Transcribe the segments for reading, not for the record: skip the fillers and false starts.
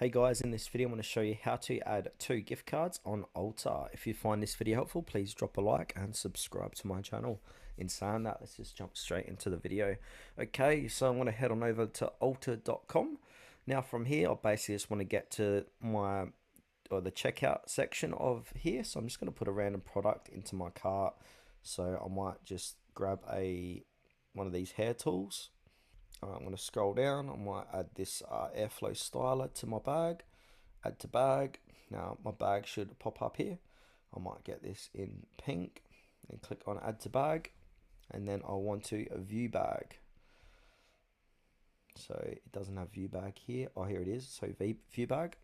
Hey guys, in this video I'm going to show you how to add 2 gift cards on Ulta. If you find this video helpful, please drop a like and subscribe to my channel. In saying that, let's just jump straight into the video. Okay, so I'm going to head on over to ulta.com. Now from here, I basically just want to get to the checkout section of here. So I'm just going to put a random product into my cart. So I might just grab one of these hair tools. I'm going to scroll down. I might add this airflow styler to my bag. Add to bag. Now my bag should pop up here. I might get this in pink and click on add to bag, and then I want to view bag. So it doesn't have view bag here. Oh, here it is. So view bag.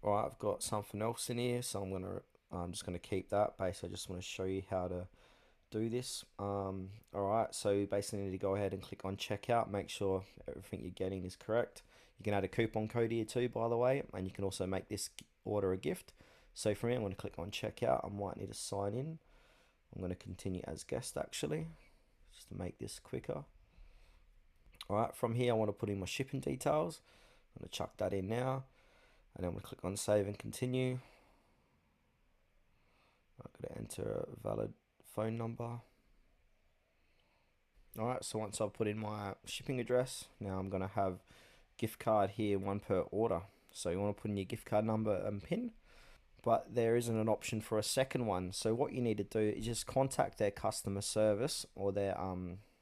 Alright, I've got something else in here, so I'm just gonna keep that. Basically, I just want to show you how to do this. Alright, so basically you need to go ahead and click on checkout. Make sure everything you're getting is correct. You can add a coupon code here too, by the way, and you can also make this order a gift. So for me, I'm going to click on checkout. I might need to sign in. I'm going to continue as guest actually, just to make this quicker. Alright, from here I want to put in my shipping details. I'm going to chuck that in now, and then I'm going to click on save and continue. I'm going to enter a valid phone number. Alright, so once I've put in my shipping address, now I'm going to have gift card here, 1 per order. So you want to put in your gift card number and PIN, but there isn't an option for a second one. So what you need to do is just contact their customer service, or their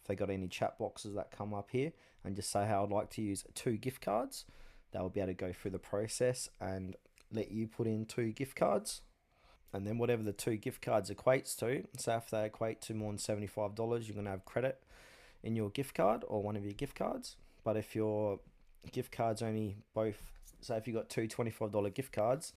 if they got any chat boxes that come up here, and just say how I'd like to use 2 gift cards. They'll be able to go through the process and let you put in 2 gift cards. And then whatever the 2 gift cards equates to, so if they equate to more than $75, you're going to have credit in your gift card or one of your gift cards. But if your gift cards only both, so if you got two $25 gift cards,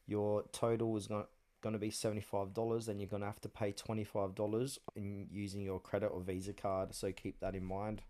your total is going to be $75, then you're going to have to pay $25 in using your credit or Visa card. So keep that in mind.